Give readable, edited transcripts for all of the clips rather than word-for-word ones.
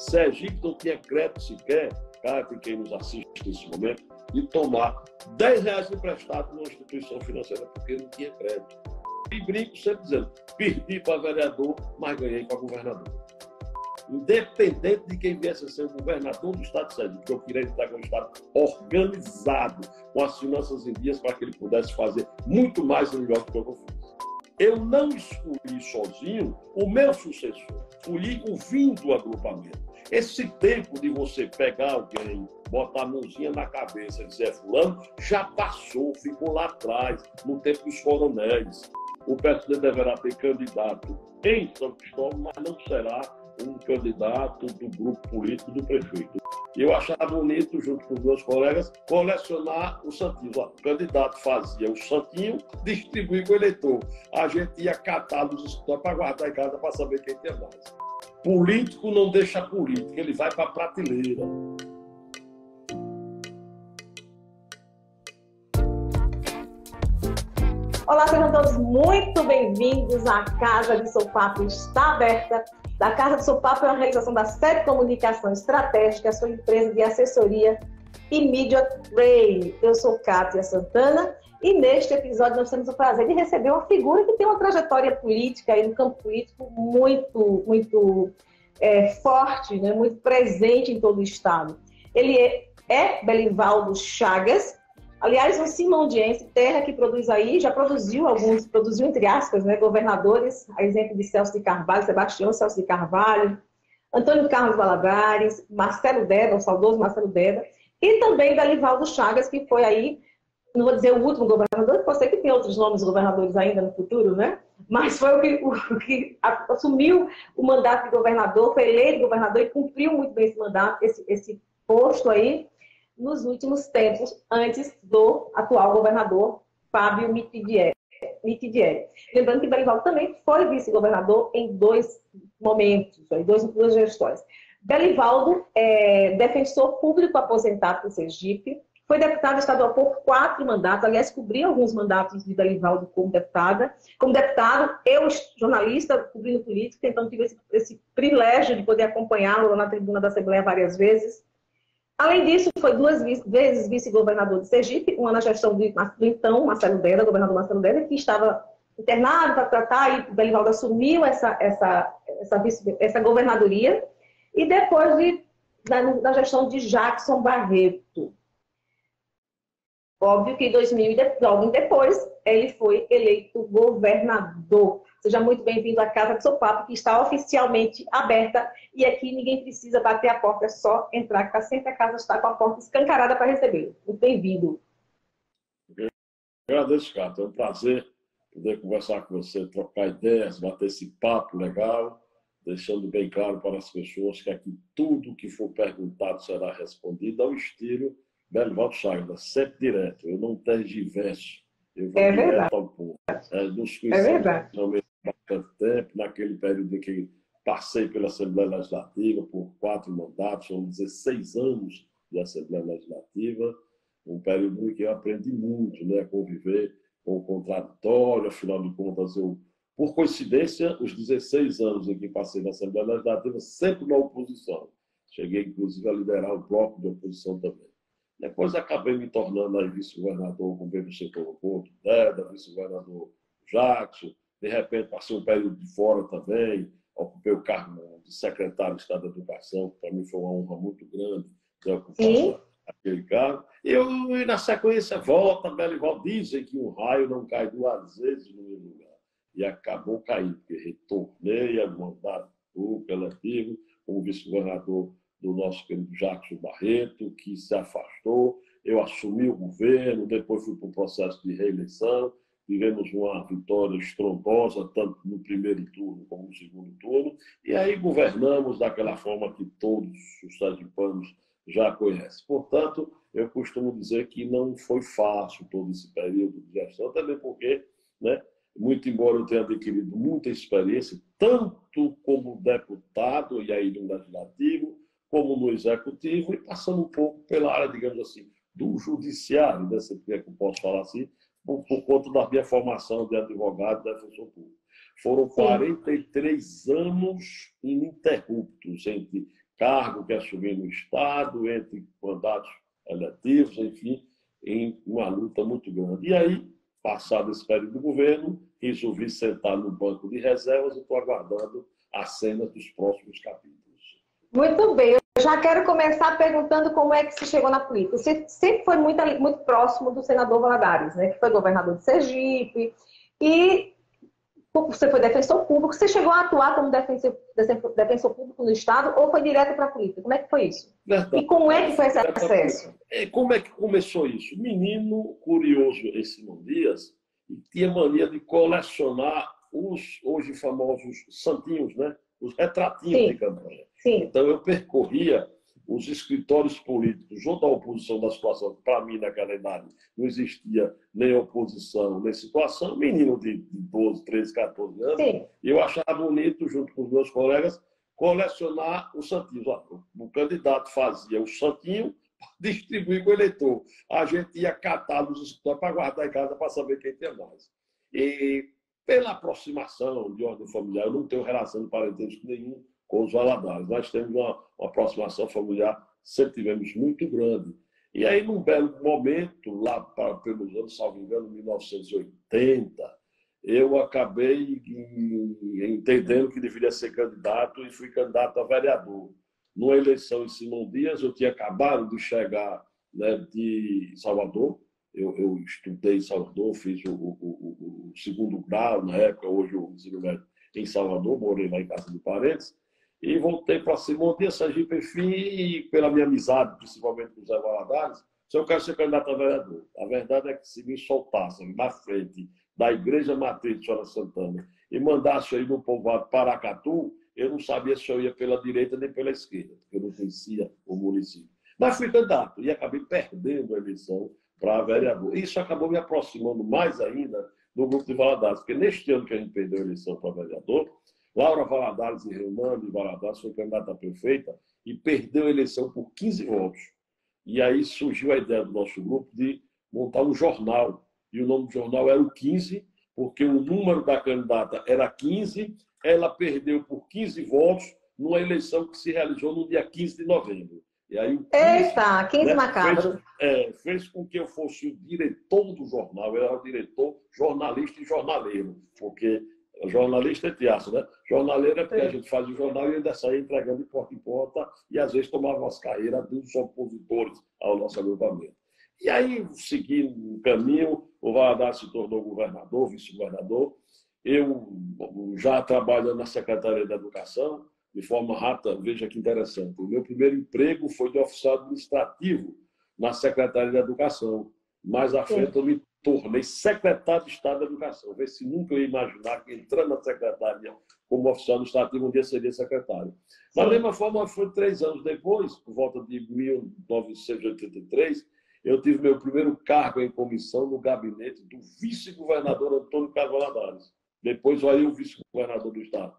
Sergipe não tinha crédito sequer, cara, quem nos assiste nesse momento, de tomar R$10 emprestado numa instituição financeira, porque não tinha crédito. E brinco sempre dizendo, perdi para vereador, mas ganhei para governador. Independente de quem viesse a ser o governador do estado de Sergipe, que eu queria estar com um estado organizado, com as finanças em dias, para que ele pudesse fazer muito mais e melhor do que eu fiz. Eu não escolhi sozinho o meu sucessor, escolhi o fim do agrupamento. Esse tempo de você pegar alguém, botar a mãozinha na cabeça e dizer fulano, já passou, ficou lá atrás, no tempo dos coronéis. O PSD deverá ter candidato em São Cristóvão, mas não será um candidato do grupo político do prefeito. Eu achava bonito, junto com os meus colegas, colecionar os santinhos. O candidato fazia o santinho, distribuía com o eleitor. A gente ia catar nos escritórios para guardar em casa para saber quem tinha mais. Político não deixa política, ele vai para a prateleira. Olá, sejam todos muito bem-vindos à Casa de Sopapo está aberta. A Casa de Sopapo é uma realização da SEB Comunicação Estratégica, sua empresa de assessoria e Media Trade. Eu sou Kátia Santana e neste episódio nós temos o prazer de receber uma figura que tem uma trajetória política e no campo político muito forte, né? Muito presente em todo o estado. Ele é Belivaldo Chagas. Aliás, um simondiense, terra que produz aí, já produziu entre aspas, né, governadores, a exemplo de Celso de Carvalho, Sebastião Celso de Carvalho, Antônio Carlos Valadares, Marcelo Deda, o saudoso Marcelo Deda, e também Belivaldo Chagas, que foi aí, não vou dizer o último governador, pode ser que tenha outros nomes de governadores ainda no futuro, né? Mas foi o que assumiu o mandato de governador, foi eleito governador e cumpriu muito bem esse mandato, esse posto aí, nos últimos tempos, antes do atual governador Fábio Mitidieri. Lembrando que Belivaldo também foi vice-governador em dois momentos, em duas gestões. Belivaldo é defensor público aposentado por Sergipe, foi deputado estadual por 4 mandatos, aliás, cobri alguns mandatos de Belivaldo como deputada. Como deputado, eu, jornalista, cobrindo política, então tive esse privilégio de poder acompanhá-lo na tribuna da Assembleia várias vezes. Além disso, foi 2 vezes vice-governador de Sergipe, uma na gestão do então Marcelo Deda, governador Marcelo Deda, que estava internado para tratar, e Belivaldo assumiu essa governadoria, e depois da gestão de Jackson Barreto. Óbvio que em 2000, logo depois, ele foi eleito governador. Seja muito bem-vindo à Casa de Sopapo, que está oficialmente aberta. E aqui ninguém precisa bater a porta, é só entrar, que sempre a casa está com a porta escancarada para receber. Muito bem-vindo. Agradeço, Cátia. É um prazer poder conversar com você, trocar ideias, bater esse papo legal, deixando bem claro para as pessoas que aqui tudo que for perguntado será respondido ao estilo Belivaldo Chagas, sempre direto. Eu não tergiverso. Eu vou direto ao ponto. Nos conhecemos há bastante tempo, naquele período em que passei pela Assembleia Legislativa por 4 mandatos, são 16 anos de Assembleia Legislativa, um período em que eu aprendi muito, né, a conviver com o contraditório. Afinal de contas, por coincidência, os 16 anos em que passei na Assembleia Legislativa, sempre na oposição. Cheguei, inclusive, a liderar o bloco de oposição também. Depois acabei me tornando aí vice-governador, como bem você colocou, Deda, vice-governador Jackson. De repente, passei um período de fora também, ocupei o cargo de secretário de Estado da Educação, que para mim foi uma honra muito grande de ocupar aquele cargo. E na sequência, volta, Belivaldo, dizem que um raio não cai 2 vezes no mesmo lugar. E acabou caindo, porque retornei a mandato público eletivo como vice-governador do nosso querido Jackson Barreto, que se afastou. Eu assumi o governo, depois fui para o processo de reeleição, tivemos uma vitória estrondosa, tanto no primeiro turno como no segundo turno, e aí governamos daquela forma que todos os sergipanos já conhecem. Portanto, eu costumo dizer que não foi fácil todo esse período de gestão, também porque, né, muito embora eu tenha adquirido muita experiência, tanto como deputado, e aí no legislativo, como no executivo, e passando um pouco pela área, digamos assim, do judiciário, né, se é que eu posso falar assim, por conta da minha formação de advogado e defensor público. Foram 43 anos ininterruptos entre cargo que assumi no Estado, entre mandatos eletivos, enfim, em uma luta muito grande. E aí, passado esse período do governo, resolvi sentar no banco de reservas e estou aguardando a cena dos próximos capítulos. Muito bem, eu já quero começar perguntando como é que se chegou na política. Você sempre foi muito próximo do senador Valadares, né, que foi governador de Sergipe, e você foi defensor público. Você chegou a atuar como defensor público no Estado ou foi direto para a política? Como é que foi isso? Verdade. E como é que foi esse acesso? Como é que começou isso? Menino curioso em Simão Dias e tinha mania de colecionar os hoje famosos santinhos, né? Os retratinhos de campanha. Sim. Então eu percorria os escritórios políticos ou da oposição da situação, para mim naquela idade não existia nem oposição, nem situação, menino de 12, 13, 14 anos, Sim. E eu achava bonito, junto com os meus colegas, colecionar os santinhos. O candidato fazia o santinho para distribuir com o eleitor. A gente ia catar nos escritórios para guardar em casa para saber quem tem mais. E pela aproximação de ordem familiar, eu não tenho relação de parentesco nenhum com os Valadares. Nós temos uma aproximação familiar, sempre tivemos muito grande. E aí, num belo momento, lá pelos anos, salvo engano, 1980, eu acabei entendendo que deveria ser candidato e fui candidato a vereador. Numa eleição em Simão Dias, eu tinha acabado de chegar, né, de Salvador. Eu estudei em Salvador, fiz o segundo grau, na época, hoje o ensino médio em Salvador, morei lá em casa de parentes, e voltei para Simão Dias, Sergipe, enfim, e pela minha amizade, principalmente com os Zé Valadares, eu quero ser candidato a vereador. A verdade é que se me soltassem na frente da Igreja Matriz de Senhora Santana e mandasse aí no povoado Paracatu, eu não sabia se eu ia pela direita nem pela esquerda, porque eu não conhecia o município. Mas fui candidato e acabei perdendo a eleição para vereador. Isso acabou me aproximando mais ainda do grupo de Valadares, porque neste ano que a gente perdeu a eleição para vereador, Laura Valadares e Reumano Valadares foi candidata a prefeita e perdeu a eleição por 15 votos. E aí surgiu a ideia do nosso grupo de montar um jornal. E o nome do jornal era o 15, porque o número da candidata era 15, ela perdeu por 15 votos numa eleição que se realizou no dia 15 de novembro. E aí o 15, eita, 15 né, macabro. Fez com que eu fosse o diretor do jornal, eu era o diretor, jornalista e jornaleiro, porque jornalista é teatro, né? Jornaleiro é porque a gente faz o jornal e ainda sai entregando de porta em porta e às vezes tomava as carreiras dos opositores ao nosso agrupamento. E aí, seguindo o caminho, o Valadares se tornou governador, vice-governador. Eu já trabalhando na Secretaria da Educação, de forma rápida, veja que interessante. O meu primeiro emprego foi de oficial administrativo na Secretaria da Educação. Mais à frente, eu me tornei secretário de Estado da Educação. Vê se nunca eu ia imaginar que entrando na secretaria como oficial administrativo, um dia seria secretário. Da mesma forma, foi 3 anos depois, por volta de 1983, eu tive meu primeiro cargo em comissão no gabinete do vice-governador Antônio Carlos Valadares. Depois, aí o vice-governador do Estado.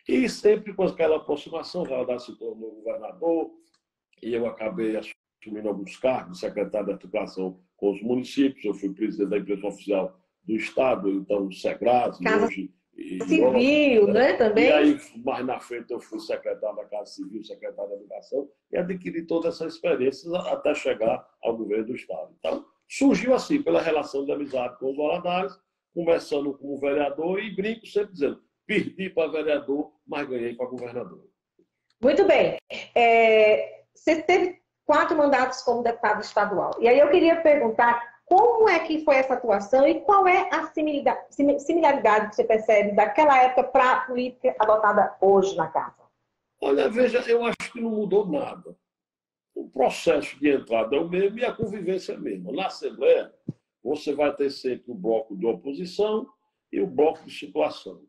E sempre com aquela aproximação, Valadares se tornou governador, e eu acabei assumindo alguns cargos, secretário da Educação com os municípios. Eu fui presidente da empresa oficial do Estado, então o Segras, hoje... Civil, né, também? E aí, mais na frente, eu fui secretário da Casa Civil, secretário da Educação, e adquiri toda essa experiência até chegar ao governo do Estado. Então, surgiu assim, pela relação de amizade com os Valadares, começando como vereador, e brinco sempre dizendo, perdi para vereador, mas ganhei para governador. Muito bem. Você teve 4 mandatos como deputado estadual. E aí eu queria perguntar como é que foi essa atuação e qual é a similaridade que você percebe daquela época para a política adotada hoje na Casa? Olha, veja, eu acho que não mudou nada. O processo de entrada é o mesmo e a convivência é a mesma. Na Assembleia, você vai ter sempre o bloco de oposição e o bloco de situação.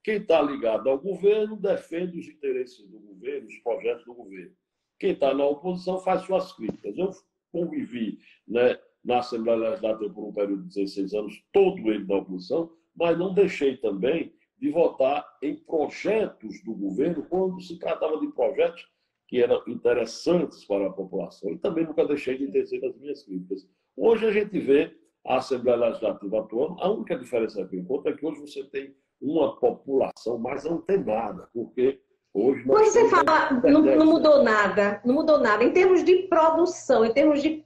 Quem está ligado ao governo defende os interesses do governo, os projetos do governo. Quem está na oposição faz suas críticas. Eu convivi, né, na Assembleia Legislativa por um período de 16 anos, todo ele da oposição, mas não deixei também de votar em projetos do governo quando se tratava de projetos que eram interessantes para a população. E também nunca deixei de tecer as minhas críticas. Hoje a gente vê a Assembleia Legislativa atuando. A única diferença que eu encontro é que hoje você tem uma população mais antenada, porque Hoje nós Quando você temos fala não mudou nada, não mudou nada em termos de produção, em termos de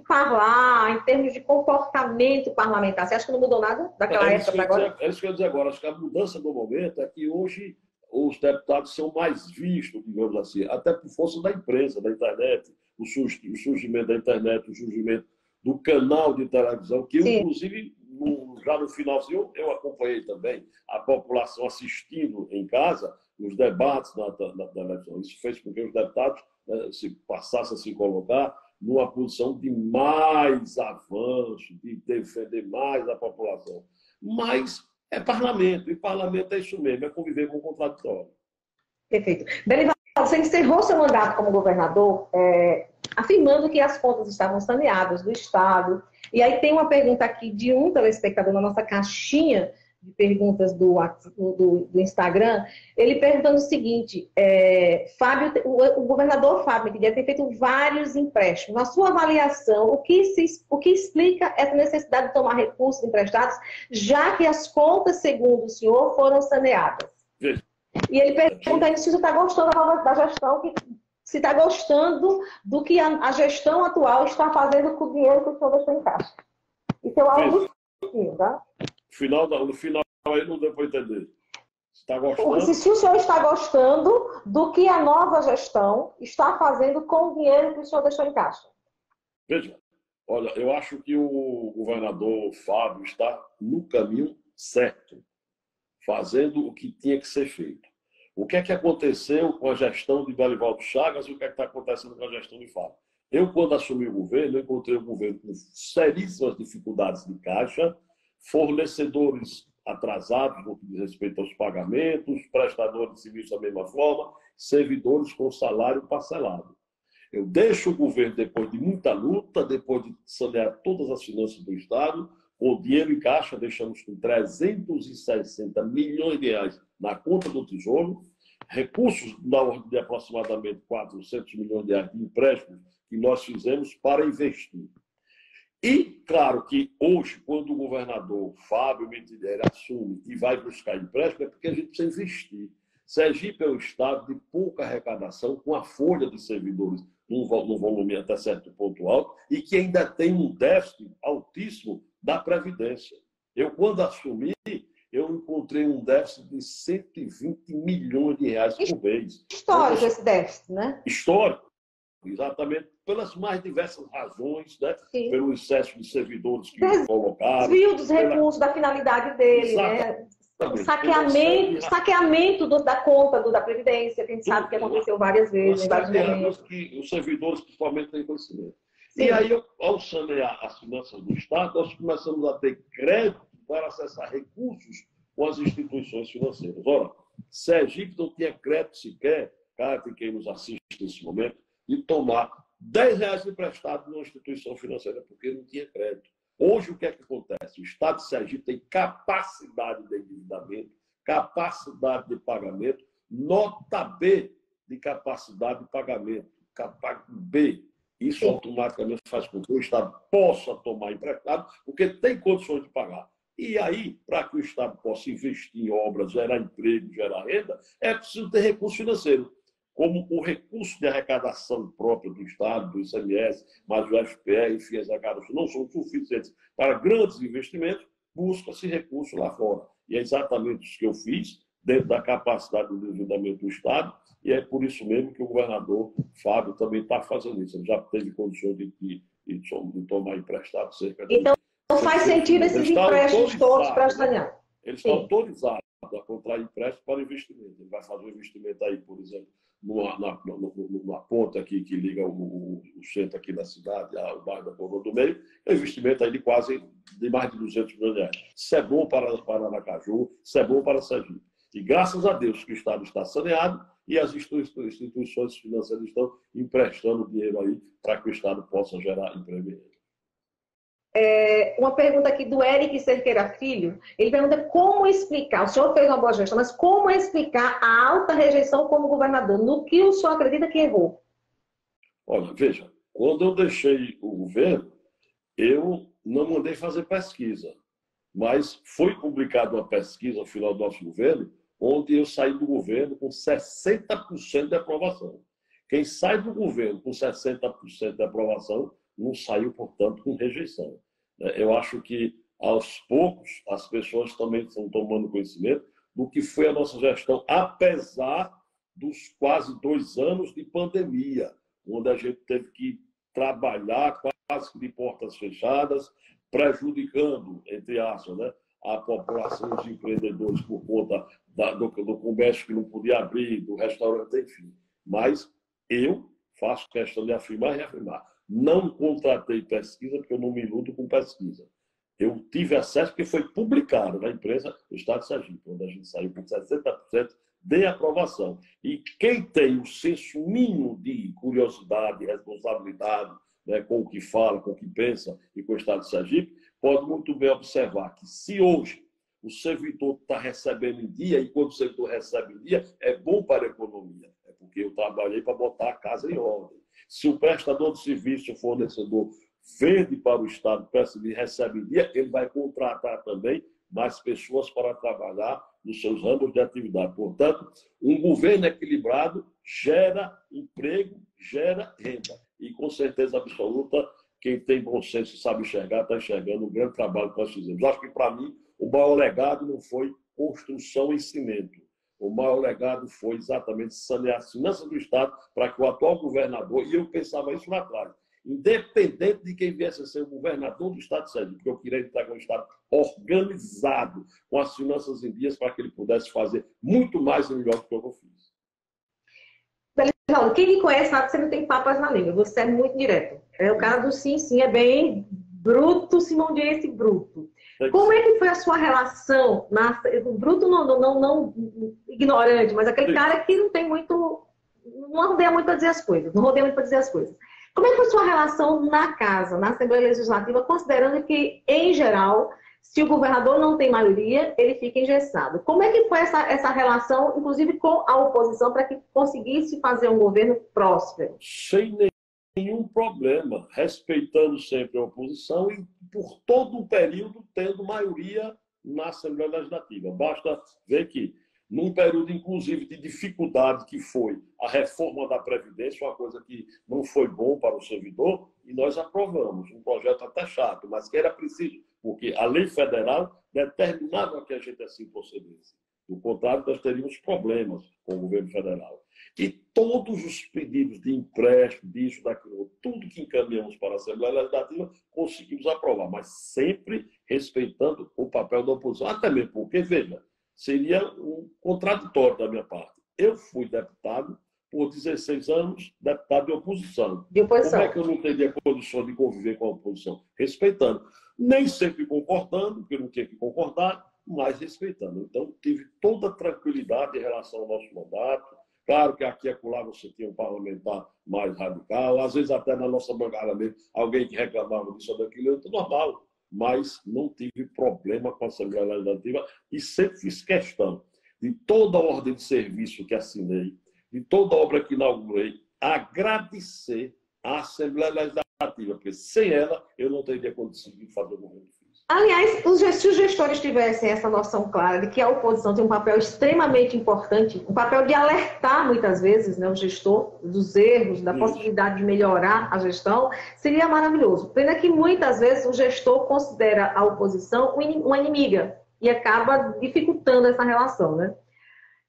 falar, em termos de comportamento parlamentar, você acha que não mudou nada daquela época para agora? É isso que eu ia dizer agora. Acho que a mudança do momento é que hoje os deputados são mais vistos, digamos assim, até por força da imprensa, da internet, o surgimento da internet, o surgimento do canal de televisão, que eu, Sim. inclusive, já no finalzinho, eu acompanhei também a população assistindo em casa os debates na televisão. Isso fez com que os deputados se passassem a se colocar numa posição de mais avanço, de defender mais a população. Mas é parlamento, e parlamento é isso mesmo, é conviver com o contraditório. Perfeito. Belivaldo, você encerrou seu mandato como governador afirmando que as contas estavam saneadas do Estado. E aí tem uma pergunta aqui de um telespectador na nossa caixinha de perguntas do Instagram, ele perguntando o seguinte, Fábio, o governador Fábio queria ter feito vários empréstimos. Na sua avaliação, o que explica essa necessidade de tomar recursos emprestados, já que as contas, segundo o senhor, foram saneadas? Veja. E ele pergunta se você está gostando da gestão, se está gostando do que a gestão atual está fazendo com o dinheiro que o senhor deixou em caixa. Isso é algo distinto, tá? No final aí não deu para entender. Está gostando? Se o senhor está gostando do que a nova gestão está fazendo com o dinheiro que o senhor deixou em caixa. Veja, olha, eu acho que o governador Fábio está no caminho certo, fazendo o que tinha que ser feito. O que é que aconteceu com a gestão de Belivaldo Chagas e o que é que está acontecendo com a gestão de Fábio? Eu, quando assumi o governo, eu encontrei o governo com seríssimas dificuldades de caixa, fornecedores atrasados no que diz respeito aos pagamentos, prestadores de serviço da mesma forma, servidores com salário parcelado. Eu deixo o governo, depois de muita luta, depois de sanear todas as finanças do Estado, com dinheiro em caixa, deixamos com 360 milhões de reais na conta do Tesouro, recursos na ordem de aproximadamente 400 milhões de reais de empréstimos que nós fizemos para investir. E, claro, que hoje, quando o governador Fábio Mitidelli assume e vai buscar empréstimo, é porque a gente precisa investir. Sergipe é um estado de pouca arrecadação, com a folha de servidores num volume até certo ponto alto, e que ainda tem um déficit altíssimo da Previdência. Eu, quando assumi, eu encontrei um déficit de 120 milhões de reais por mês. Histórico esse déficit, né? Histórico. Exatamente, pelas mais diversas razões, né? Pelo excesso de servidores que colocaram. Desvio dos recursos da finalidade dele, né? O saqueamento da conta da Previdência, que a gente sabe que aconteceu várias vezes. Em vários momentos. Que os servidores, principalmente, têm conhecimento. Sim. E aí, ao sanear as finanças do Estado, nós começamos a ter crédito para acessar recursos com as instituições financeiras. Ora, Sergipe não tinha crédito sequer, cara, quem nos assiste nesse momento, de tomar 10 reais emprestado numa instituição financeira, porque não tinha crédito. Hoje, o que é que acontece? O Estado de Sergipe tem capacidade de endividamento, capacidade de pagamento, nota B de capacidade de pagamento, B. Isso automaticamente faz com que o Estado possa tomar empréstimo, porque tem condições de pagar. E aí, para que o Estado possa investir em obras, gerar emprego, gerar renda, é preciso ter recurso financeiro. Como o recurso de arrecadação própria do Estado, do ICMS, mas o FPR e FIES não são suficientes para grandes investimentos, busca-se recurso lá fora. E é exatamente isso que eu fiz, dentro da capacidade do endividamento do Estado, e é por isso mesmo que o governador Fábio também está fazendo isso. Ele já teve condições de tomar emprestado cerca de... Então, faz sentido esses empréstimos todos para sanear. Ele está autorizado a contrair empréstimo para investimento. Ele vai fazer um investimento aí, por exemplo, numa ponta aqui que liga o centro aqui da cidade, o bairro da Coroa do Meio, é um investimento aí de mais de 200 milhões de reais. Isso é bom para Aracaju, isso é bom para Sergipe. E graças a Deus que o Estado está saneado e as instituições financeiras estão emprestando dinheiro aí para que o Estado possa gerar emprego. Uma pergunta aqui do Eric Cerqueira Filho. Ele pergunta como explicar, o senhor fez uma boa gestão, mas como explicar a alta rejeição como governador? No que o senhor acredita que errou? Olha, veja, quando eu deixei o governo, eu não mandei fazer pesquisa, mas foi publicada uma pesquisa ao final do nosso governo, onde eu saí do governo com 60% de aprovação. Quem sai do governo com 60% de aprovação não saiu, portanto, com rejeição. Eu acho que, aos poucos, as pessoas também estão tomando conhecimento do que foi a nossa gestão, apesar dos quase 2 anos de pandemia, onde a gente teve que trabalhar quase que de portas fechadas, prejudicando, entre aspas, né, a população, os empreendedores, por conta do comércio que não podia abrir, do restaurante, enfim. Mas eu faço questão de afirmar e reafirmar. Não contratei pesquisa, porque eu não me iludo com pesquisa. Eu tive acesso porque foi publicado na imprensa do Estado de Sergipe, onde a gente saiu com 60% de aprovação. E quem tem o senso mínimo de curiosidade, responsabilidade, né, com o que fala, com o que pensa e com o Estado de Sergipe, pode muito bem observar que, se hoje o servidor está recebendo em dia, e quando o servidor recebe em dia, é bom para a economia. É porque eu trabalhei para botar a casa em ordem. Se o prestador de serviço, o fornecedor, vende para o Estado, recebe em dia, ele vai contratar também mais pessoas para trabalhar nos seus ramos de atividade. Portanto, um governo equilibrado gera emprego, gera renda. E, com certeza absoluta, quem tem bom senso e sabe enxergar, está enxergando o grande trabalho que nós fizemos. Acho que, para mim, o maior legado não foi construção em cimento. O maior legado foi exatamente sanear as finanças do Estado para que o atual governador, e eu pensava isso lá atrás, independente de quem viesse a ser o governador do Estado de Sergipe, porque eu queria entregar um Estado organizado, com as finanças em dias, para que ele pudesse fazer muito mais e melhor do que eu fiz. Não, quem me conhece sabe que você não tem papas na língua, você é muito direto. É o cara do sim, sim, é bem bruto, simondiense bruto. Como é que foi a sua relação? Bruto não ignorante, mas aquele cara que não tem muito, não rodeia muito para dizer as coisas, não rodeia muito para dizer as coisas. Como é que foi a sua relação na casa, na Assembleia Legislativa, considerando que, em geral, se o governador não tem maioria, ele fica engessado? Como é que foi essa relação, inclusive com a oposição, para que conseguisse fazer um governo próspero? Sem nenhum problema, respeitando sempre a oposição e, por todo o período, tendo maioria na Assembleia Legislativa. Basta ver que, num período, inclusive, de dificuldade, que foi a reforma da Previdência, uma coisa que não foi bom para o servidor, e nós aprovamos um projeto até chato, mas que era preciso, porque a lei federal determinava que a gente assim procedesse. Do contrário, nós teríamos problemas com o governo federal. E todos os pedidos de empréstimo, disso, daquilo, tudo que encaminhamos para a Assembleia Legislativa, conseguimos aprovar, mas sempre respeitando o papel da oposição. Até mesmo porque, veja, seria um contraditório da minha parte. Eu fui deputado por 16 anos, deputado de oposição. De oposição. Como é que eu não teria condição de conviver com a oposição? Respeitando. Nem sempre concordando, porque eu não tinha que concordar, mas respeitando. Então, tive toda a tranquilidade em relação ao nosso mandato. Claro que aqui e acolá você tinha um parlamentar mais radical, às vezes até na nossa bancada mesmo, alguém que reclamava disso ou daquilo, é normal. Mas não tive problema com a Assembleia Legislativa e sempre fiz questão de toda a ordem de serviço que assinei, de toda a obra que inaugurei, agradecer à Assembleia Legislativa, porque sem ela eu não teria conseguido fazer o governo. Aliás, se os gestores tivessem essa noção clara de que a oposição tem um papel extremamente importante, um papel de alertar, muitas vezes, né, o gestor dos erros, da possibilidade de melhorar a gestão, seria maravilhoso. Pena que, muitas vezes, o gestor considera a oposição uma inimiga e acaba dificultando essa relação, né?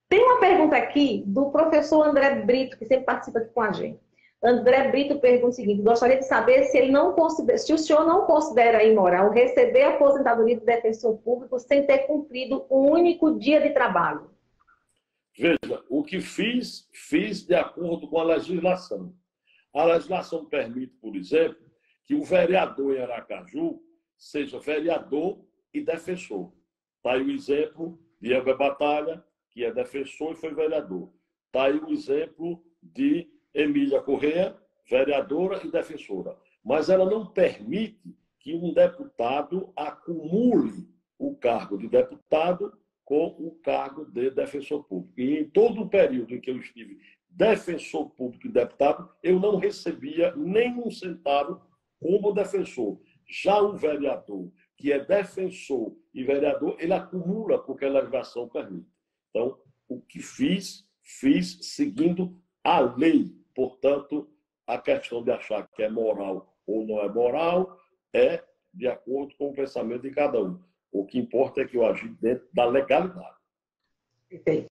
Tem uma pergunta aqui do professor André Brito, que sempre participa aqui com a gente. André Brito pergunta o seguinte: gostaria de saber se o senhor não considera imoral receber a aposentadoria do defensor público sem ter cumprido um único dia de trabalho. Veja, o que fiz de acordo com a legislação. A legislação permite, por exemplo, que o vereador em Aracaju seja vereador e defensor. Está aí o exemplo de Elber Batalha, que é defensor e foi vereador. Está aí o exemplo de Emília Corrêa, vereadora e defensora. Mas ela não permite que um deputado acumule o cargo de deputado com o cargo de defensor público. E em todo o período em que eu estive defensor público e deputado, eu não recebia nem um centavo como defensor. Já o vereador, que é defensor e vereador, ele acumula porque a legislação permite. Então, o que fiz seguindo a lei. Portanto, a questão de achar que é moral ou não é moral é de acordo com o pensamento de cada um. O que importa é que eu agi dentro da legalidade. Perfeito.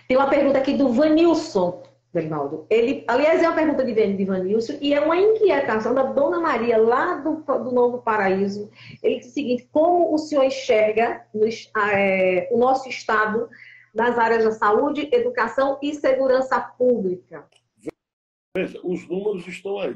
Tem uma pergunta aqui do Vanilson, Bernardo. Ele, aliás, é uma pergunta de Vanilson e é uma inquietação da Dona Maria, lá do Novo Paraíso. Ele diz o seguinte: como o senhor enxerga o nosso Estado nas áreas da saúde, educação e segurança pública? Veja, os números estão aí.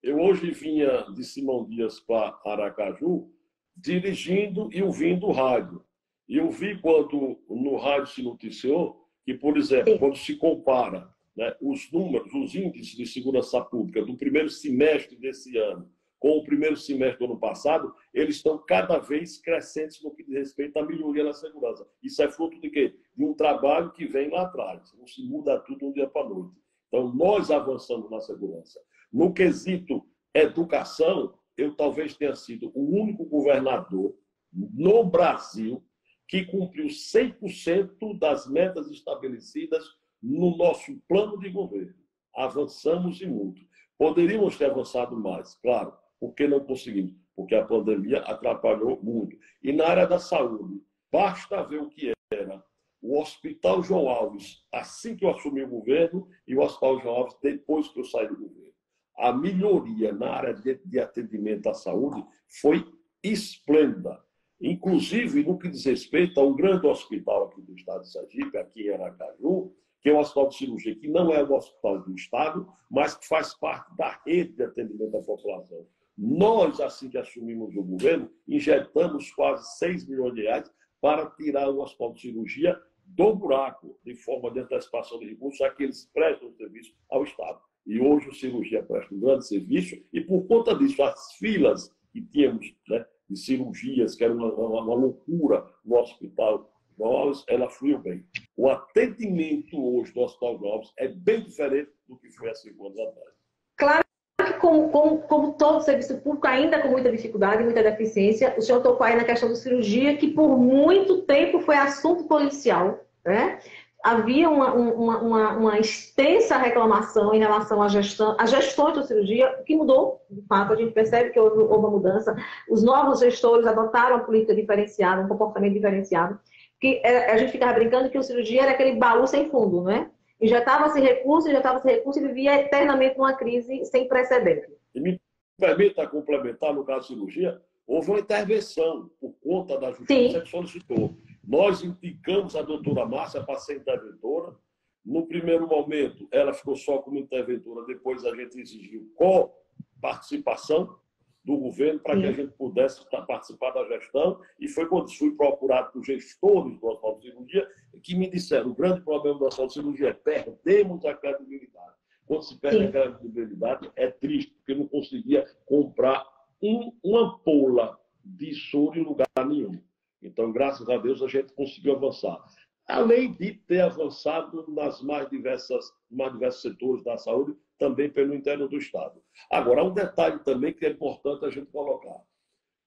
Eu hoje vinha de Simão Dias para Aracaju, dirigindo e ouvindo o rádio. E eu vi quando no rádio se noticiou que, por exemplo, quando se compara, né, os números, os índices de segurança pública do primeiro semestre desse ano com o primeiro semestre do ano passado, eles estão cada vez crescentes no que diz respeito à melhoria na segurança. Isso é fruto de quê? De um trabalho que vem lá atrás. Não se muda tudo de um dia para a noite. Então, nós avançamos na segurança. No quesito educação, eu talvez tenha sido o único governador no Brasil que cumpriu 100% das metas estabelecidas no nosso plano de governo. Avançamos e muito. Poderíamos ter avançado mais, claro. Por que não conseguimos? Porque a pandemia atrapalhou muito. E na área da saúde, basta ver o que era o Hospital João Alves, assim que eu assumi o governo, e o Hospital João Alves, depois que eu saí do governo. A melhoria na área de atendimento à saúde foi esplêndida. Inclusive, no que diz respeito a um grande hospital aqui do estado de Sergipe, aqui em Aracaju, que é um hospital de cirurgia, que não é um hospital do estado, mas que faz parte da rede de atendimento à população. Nós, assim que assumimos o governo, injetamos quase 6 milhões de reais para tirar o hospital de cirurgia do buraco, de forma de antecipação de recursos, já que eles prestam serviço ao Estado. E hoje o cirurgia presta um grande serviço, e por conta disso, as filas que tínhamos, né, de cirurgias, que era uma loucura no hospital Alves, ela fluiu bem. O atendimento hoje do Hospital Alves é bem diferente do que foi há 5 anos atrás. Claro que, como todo serviço público, ainda com muita dificuldade, muita deficiência, o senhor tocou aí na questão da cirurgia, que por muito tempo foi assunto policial, né? Havia uma extensa reclamação em relação às gestões da cirurgia, o que mudou, de fato, a gente percebe que houve uma mudança. Os novos gestores adotaram uma política diferenciada, um comportamento diferenciado, que a gente ficava brincando que o cirurgia era aquele baú sem fundo, né? Injetava-se recurso e vivia eternamente numa crise sem precedente. E me permita complementar, no caso de cirurgia, houve uma intervenção por conta da justiça que solicitou. Nós indicamos a doutora Márcia para ser interventora. No primeiro momento, ela ficou só como interventora, depois a gente exigiu participação do governo para que a gente pudesse participar da gestão, e foi quando fui procurado por gestores do Hospital de Cirurgia que me disseram: o grande problema do Hospital de Cirurgia é perdemos a credibilidade. Quando se perde a credibilidade, é triste, porque não conseguia comprar uma ampola de soro em lugar nenhum. Então, graças a Deus, a gente conseguiu avançar. Além de ter avançado nas mais diversos setores da saúde, também pelo interior do Estado. Agora, há um detalhe também que é importante a gente colocar.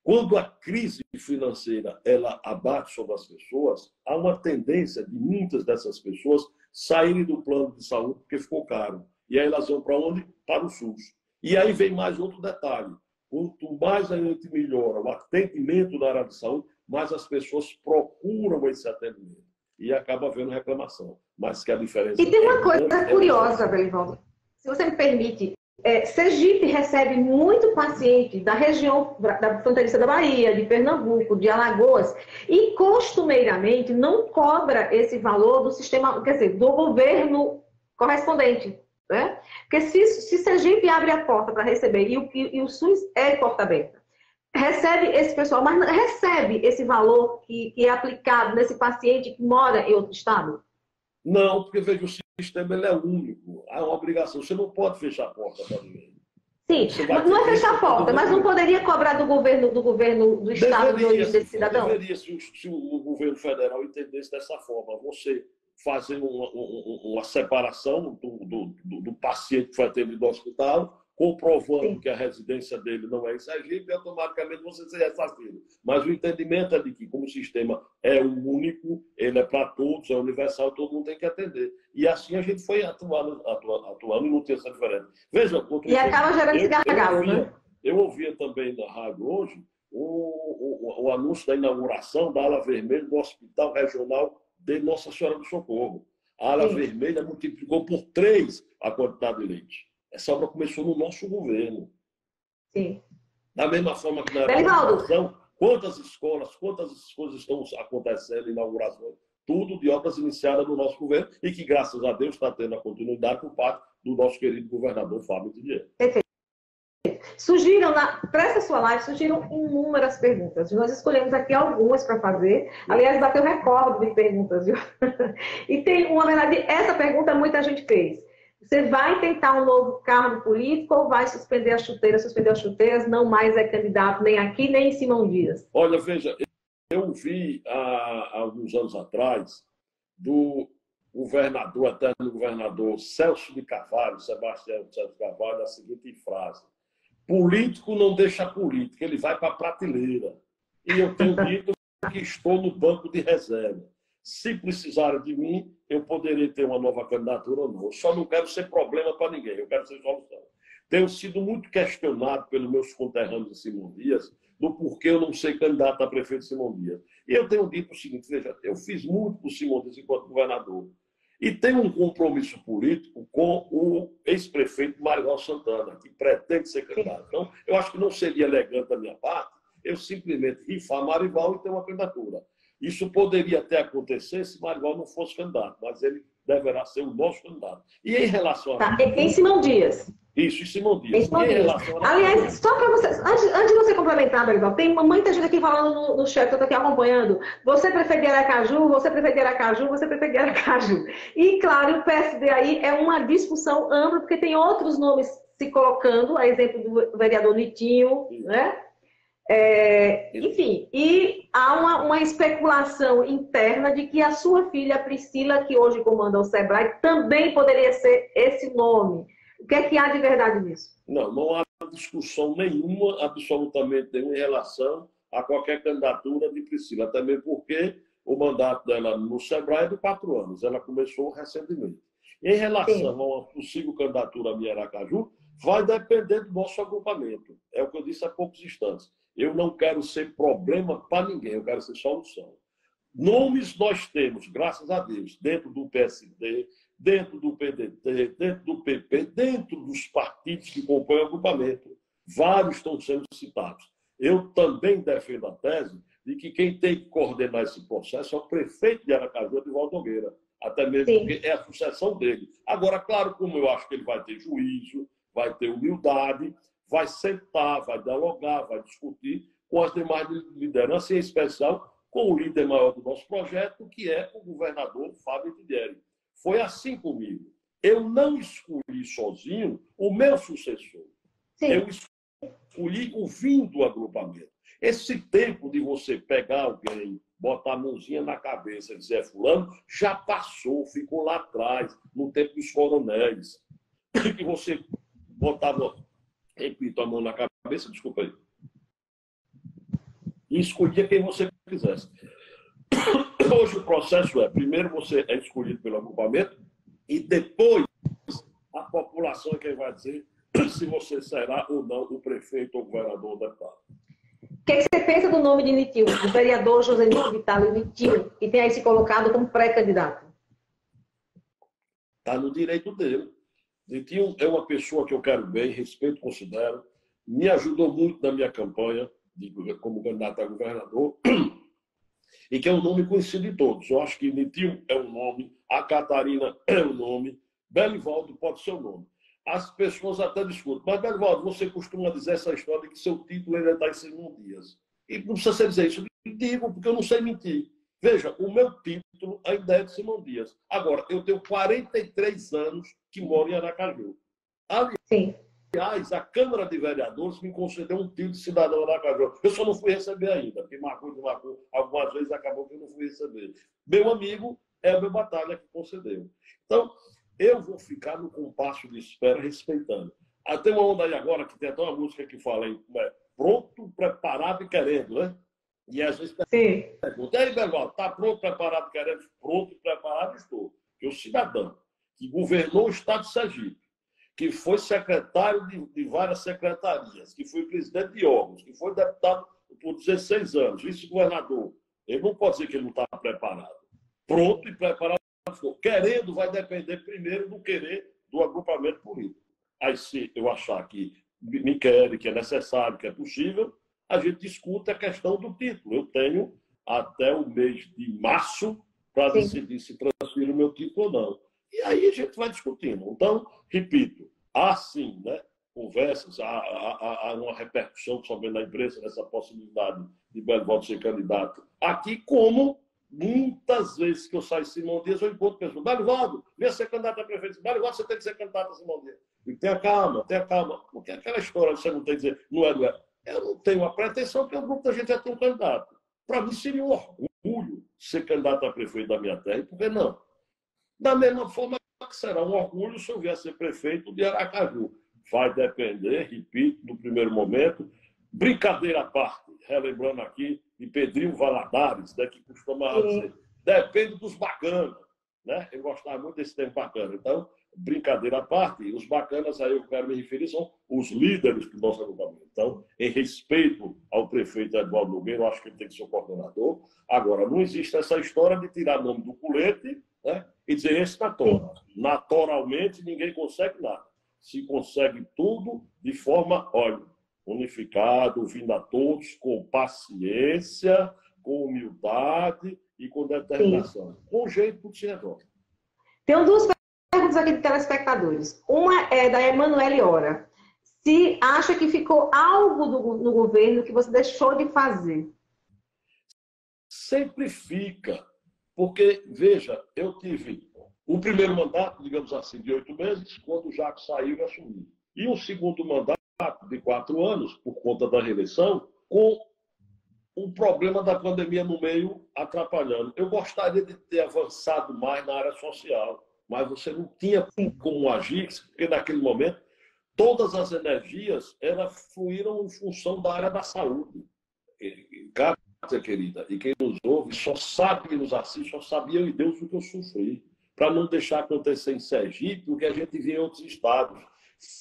Quando a crise financeira ela abate sobre as pessoas, há uma tendência de muitas dessas pessoas saírem do plano de saúde porque ficou caro. E aí elas vão para onde? Para o SUS. E aí vem mais outro detalhe. Quanto mais a gente melhora o atendimento na área de saúde, mais as pessoas procuram esse atendimento. E acaba havendo reclamação. Mas que a diferença... E tem uma coisa curiosa, Belivaldo. Se você me permite, Sergipe recebe muito paciente da região da fronteiriça da Bahia, de Pernambuco, de Alagoas, e costumeiramente não cobra esse valor do sistema, quer dizer, do governo correspondente. Né? Porque se Sergipe abre a porta para receber e o SUS é porta aberta, recebe esse pessoal, mas não recebe esse valor que é aplicado nesse paciente que mora em outro estado? Não, porque veja, o sistema ele é único. Há uma obrigação. Você não pode fechar a porta para ninguém. Sim, mas não é fechar a porta, mas não poderia cobrar do governo do estado de origem desse cidadão? Deveria, se o governo federal entendesse dessa forma. Você fazer uma separação do paciente que foi atendido no hospital comprovando Sim. que a residência dele não é em Sergipe, automaticamente você seria assassino. Mas o entendimento é de que, como o sistema é o único, ele é para todos, é universal, todo mundo tem que atender. E assim a gente foi atuando e não tinha essa diferença. Veja, E acaba gerando esse gargalo, né? Eu ouvia também na rádio hoje o anúncio da inauguração da ala vermelha do Hospital Regional de Nossa Senhora do Socorro. A ala vermelha multiplicou por 3 a quantidade de leite. Essa obra começou no nosso governo. Sim. Da mesma forma que na Belivaldo, quantas escolas, quantas coisas estão acontecendo, inaugurações, tudo de obras iniciadas no nosso governo e que, graças a Deus, está tendo a continuidade por parte do nosso querido governador Fábio Tinier. perfeito. Surgiram, para essa sua live, surgiram inúmeras perguntas. Nós escolhemos aqui algumas para fazer. Aliás, bateu recorde de perguntas, viu? E tem uma verdade, essa pergunta muita gente fez. Você vai tentar um novo cargo político ou vai suspender as chuteiras? Suspender as chuteiras, não mais é candidato nem aqui, nem em Simão Dias. Olha, veja, eu vi há alguns anos atrás do governador, eterno governador Celso de Carvalho, Sebastião Celso de Carvalho, a seguinte frase: político não deixa política, ele vai para a prateleira. E eu tenho dito que estou no banco de reserva. Se precisarem de mim, eu poderei ter uma nova candidatura ou não. Eu só não quero ser problema para ninguém, eu quero ser solução. Tenho sido muito questionado pelos meus conterrâneos de Simão Dias do porquê eu não ser candidato a prefeito de Simão Dias. E eu tenho dito o seguinte, veja, eu fiz muito por Simão Dias enquanto governador. E tenho um compromisso político com o ex-prefeito Marival Santana, que pretende ser candidato. Então, eu acho que não seria elegante da minha parte eu simplesmente rifar Marival e ter uma candidatura. Isso poderia até acontecer se Marival não fosse candidato, mas ele deverá ser o nosso candidato. E em relação a... Tá, em Simão Dias. Isso, em Simão Dias. Em Simão Dias. Aliás, só para vocês, antes de você complementar, Belivaldo, tem muita gente aqui falando no chat, eu estou aqui acompanhando. Você prefere Aracaju, você prefere Aracaju, você prefere Aracaju. E, claro, o PSD aí é uma discussão ampla, porque tem outros nomes se colocando, a exemplo do vereador Nitinho, né? Enfim, e há uma especulação interna de que a sua filha Priscila, que hoje comanda o SEBRAE, também poderia ser esse nome. O que é que há de verdade nisso? Não há discussão nenhuma, absolutamente nenhuma, em relação a qualquer candidatura de Priscila, até mesmo porque o mandato dela no SEBRAE é de 4 anos, ela começou recentemente. Em relação a uma possível candidatura minha em Aracaju, vai depender do nosso agrupamento. É o que eu disse há poucos instantes. Eu não quero ser problema para ninguém, eu quero ser solução. Nomes nós temos, graças a Deus, dentro do PSD, dentro do PDT, dentro do PP, dentro dos partidos que compõem o agrupamento. Vários estão sendo citados. Eu também defendo a tese de que quem tem que coordenar esse processo é o prefeito de Aracaju, Edivaldo Nogueira, até mesmo porque é a sucessão dele. Agora, claro, como eu acho que ele vai ter juízo, vai ter humildade, vai sentar, vai dialogar, vai discutir com as demais lideranças, em especial com o líder maior do nosso projeto, que é o governador Fábio Tinier. Foi assim comigo. Eu não escolhi sozinho o meu sucessor. Sim. Eu escolhi o fim do agrupamento. Esse tempo de você pegar alguém, botar a mãozinha na cabeça e dizer fulano, já passou, ficou lá atrás, no tempo dos coronéis, que você botava, repito, a mão na cabeça, desculpa aí, e escolhia quem você quisesse. Hoje o processo é, primeiro você é escolhido pelo agrupamento e depois a população é quem vai dizer se você será ou não o prefeito, o governador ou o deputado. O que você pensa do nome de Nitinho, do vereador Josenildo Vitale Nitinho, que tem aí se colocado como pré-candidato? Está no direito dele. Nitinho é uma pessoa que eu quero bem, respeito, considero, me ajudou muito na minha campanha como candidato a governador, e que é um nome conhecido de todos. Eu acho que Nitinho é um nome, a Catarina é um nome, Belivaldo pode ser um nome. As pessoas até discutem, mas Belivaldo, você costuma dizer essa história de que seu título ainda está em Simão Dias. E não precisa você dizer isso. Eu digo porque eu não sei mentir. Veja, o meu título ainda é de Simão Dias. Agora, eu tenho 43 anos que moro em Aracaju. Aliás, a Câmara de Vereadores me concedeu um título de cidadão de Aracaju. Eu só não fui receber ainda, porque marcou. Algumas vezes acabou que eu não fui receber. Meu amigo é o meu batalha que concedeu. Então, eu vou ficar no compasso de espera respeitando. Tem uma onda aí agora que tem até uma música que fala aí, pronto, preparado e querendo, né? E às vezes pergunta, e aí, Berval, está pronto, preparado e querendo? Pronto e preparado estou. Porque o cidadão que governou o estado de Sergipe, que foi secretário de várias secretarias, que foi presidente de órgãos, que foi deputado por 16 anos, vice-governador, ele não pode dizer que ele não está preparado. Pronto e preparado estou. Querendo vai depender primeiro do querer do agrupamento político. Aí, se eu achar que me querem, que é necessário, que é possível, a gente discute a questão do título. Eu tenho até o mês de março para decidir se transfiro o meu título ou não. E aí a gente vai discutindo. Então, repito, há sim, né, conversas, há uma repercussão somente na imprensa nessa possibilidade de Belivaldo ser candidato aqui, como muitas vezes que eu saio em Simão Dias, eu encontro pessoas. Belivaldo, venha ser candidato a prefeito. Belivaldo, você tem que ser candidato a Simão Dias. E tenha calma. Porque aquela história, você não tem que dizer, não é. Eu não tenho a pretensão, porque o grupo da gente já tem um candidato. Para mim seria um orgulho ser candidato a prefeito da minha terra, e por que não? Da mesma forma que será um orgulho se eu vier ser prefeito de Aracaju. Vai depender, repito, no primeiro momento, brincadeira à parte, relembrando aqui de Pedrinho Valadares, né, que costumava dizer, depende dos bacanas. Né? Eu gostava muito desse termo bacana. Então, brincadeira à parte, os bacanas, aí eu quero me referir, são os líderes do nosso agrupamento. Então, em respeito ao prefeito Edvaldo Nogueira, eu acho que ele tem que ser o coordenador. Agora, não existe essa história de tirar nome do colete, né, e dizer esse na tora. Naturalmente, ninguém consegue nada. Se consegue tudo de forma, olha, unificada, ouvindo a todos, com paciência, com humildade e com determinação. Com jeito, tudo se resolve. Tem duas perguntas aqui de telespectadores. Uma é da Emanuele Ora. Se acha que ficou algo no governo que você deixou de fazer? Sempre fica. Porque, veja, eu tive o primeiro mandato, digamos assim, de 8 meses, quando o Jacques saiu e assumiu. E o segundo mandato, de 4 anos, por conta da reeleição, com o problema da pandemia no meio atrapalhando. Eu gostaria de ter avançado mais na área social, mas você não tinha como agir, porque naquele momento todas as energias fluíram em função da área da saúde. Kátia, querida, e quem nos ouve, só sabe, quem nos assiste, só sabia eu e Deus o que eu sofri, para não deixar acontecer em Sergipe o que a gente vê em outros estados.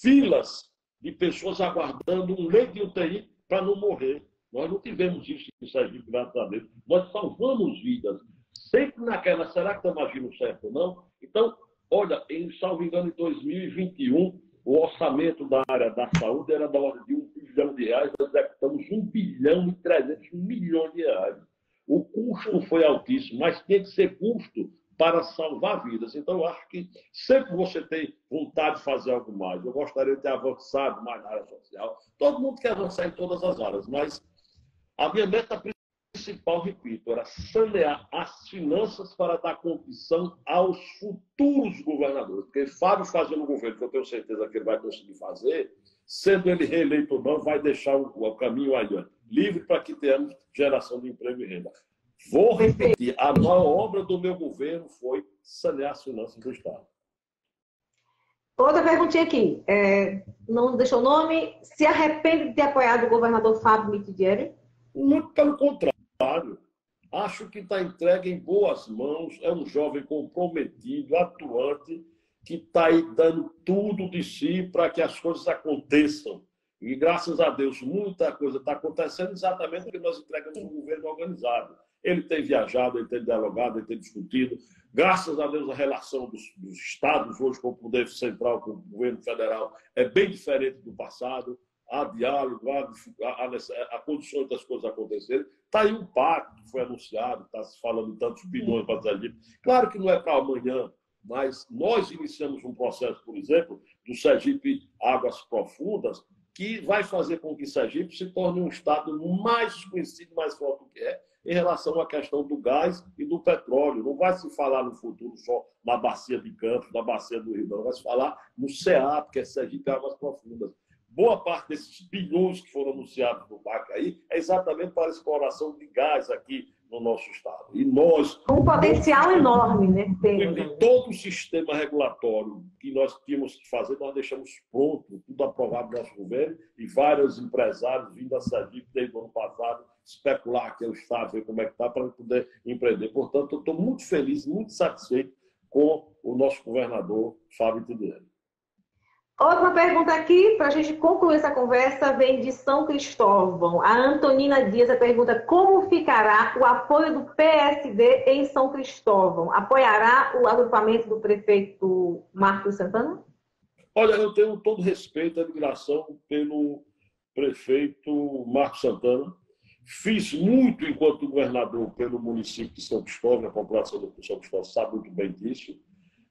Filas de pessoas aguardando um leito de UTI para não morrer. Nós não tivemos isso em Sergipe, graças a Deus. Nós salvamos vidas. Sempre naquela, será que estamos agindo certo ou não? Então, olha, salvo engano, em 2021, o orçamento da área da saúde era da ordem de R$ 1 bilhão, nós executamos R$ 1,3 bilhão. O custo foi altíssimo, mas tinha que ser custo para salvar vidas. Então, eu acho que sempre você tem vontade de fazer algo mais. Eu gostaria de ter avançado mais na área social. Todo mundo quer avançar em todas as áreas, mas a minha meta principal, repito, era sanear as finanças para dar condição aos futuros governadores. Porque Fábio fazendo o governo, que eu tenho certeza que ele vai conseguir fazer, sendo ele reeleito ou não, vai deixar o caminho aí livre para que tenhamos geração de emprego e renda. Vou repetir, a maior obra do meu governo foi sanear as finanças do Estado. Outra perguntinha aqui. Não deixou o nome. Se arrepende de ter apoiado o governador Fábio Mitidieri? Muito pelo contrário. Acho que está entregue em boas mãos. É um jovem comprometido, atuante, que está aí dando tudo de si para que as coisas aconteçam. E, graças a Deus, muita coisa está acontecendo exatamente porque nós entregamos um governo organizado. Ele tem viajado, ele tem dialogado, ele tem discutido. Graças a Deus, a relação dos estados hoje com o poder central, com o governo federal, é bem diferente do passado. Há diálogo, há condições das coisas acontecerem. Está aí um pacto que foi anunciado, está se falando de tantos bilhões para Sergipe. Claro que não é para amanhã, mas nós iniciamos um processo, por exemplo, do Sergipe Águas Profundas, que vai fazer com que Sergipe se torne um estado mais conhecido, mais forte do que é, em relação à questão do gás e do petróleo. Não vai se falar no futuro só na bacia de Campos, na bacia do Rio, não. Vai se falar no CEAP, que é Sergipe Águas Profundas. Boa parte desses bilhões que foram anunciados no PAC aí é exatamente para a exploração de gás aqui no nosso Estado. E nós... Com um potencial enorme, né? De todo o sistema regulatório que nós tínhamos que fazer, nós deixamos pronto, tudo aprovado no nosso governo, e vários empresários vindo a Sergipe desde o ano passado especular aqui o Estado, ver como é que está, para poder empreender. Portanto, eu estou muito feliz, muito satisfeito com o nosso governador, Fábio Tidiane. Outra pergunta aqui, para a gente concluir essa conversa, vem de São Cristóvão. A Antonina Dias pergunta: como ficará o apoio do PSD em São Cristóvão? Apoiará o agrupamento do prefeito Marcos Santana? Olha, eu tenho todo respeito e admiração pelo prefeito Marcos Santana. Fiz muito enquanto governador pelo município de São Cristóvão, a população de São Cristóvão sabe muito bem disso.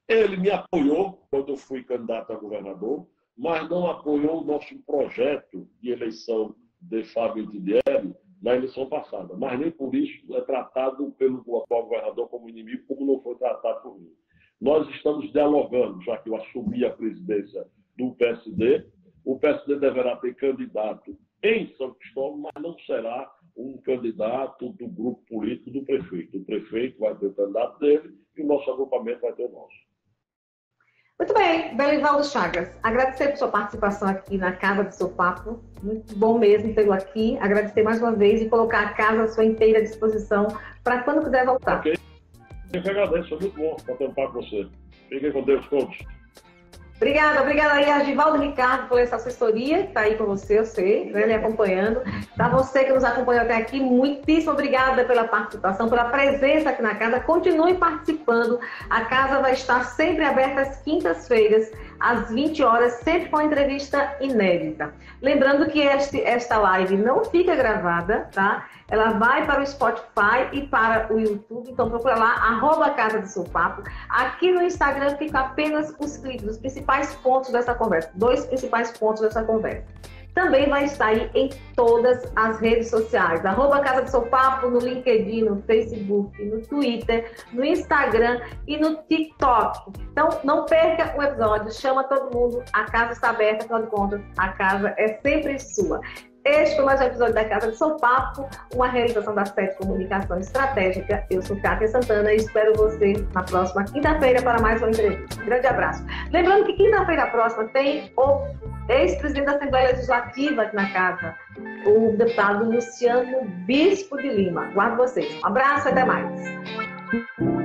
Ele me apoiou quando eu fui candidato a governador, mas não apoiou o nosso projeto de eleição de Fábio Tidiane na eleição passada. Mas nem por isso é tratado pelo atual governador como inimigo, como não foi tratado por mim. Nós estamos dialogando, já que eu assumi a presidência do PSD. O PSD deverá ter candidato em São Cristóvão, mas não será um candidato do grupo político do prefeito. O prefeito vai ter o candidato dele e o nosso agrupamento vai ter o nosso. Muito bem, Belivaldo Chagas, agradecer por sua participação aqui na Casa do Seu Papo. Muito bom mesmo tê-lo aqui. Agradecer mais uma vez e colocar a casa à sua inteira disposição para quando quiser voltar. Ok. Eu que agradeço, foi muito bom bater um papo com você. Fiquem com Deus todos. Obrigada aí a Givaldo Ricardo por essa assessoria que está aí com você, eu sei, né, me acompanhando. Para você que nos acompanhou até aqui, muitíssimo obrigada pela participação, pela presença aqui na casa. Continue participando. A casa vai estar sempre aberta às quintas-feiras, às 20 horas, sempre com entrevista inédita. Lembrando que esta live não fica gravada, tá? Ela vai para o Spotify e para o YouTube, então procura lá, @Casa do Seu Papo. Aqui no Instagram fica apenas os cliques, os principais pontos dessa conversa, 2 principais pontos dessa conversa. Também vai estar aí em todas as redes sociais, @Casa do Seu Papo, no LinkedIn, no Facebook, no Twitter, no Instagram e no TikTok. Então, não perca o episódio, chama todo mundo, a casa está aberta, afinal de contas, a casa é sempre sua. Este foi mais um episódio da Casa do Seu Papo, uma realização da SET Comunicação Estratégica. Eu sou Kátia Santana e espero você na próxima quinta-feira para mais uma entrevista. Um grande abraço. Lembrando que quinta-feira próxima tem o ex-presidente da Assembleia Legislativa aqui na casa, o deputado Luciano Bispo de Lima. Guardo vocês. Um abraço e até mais.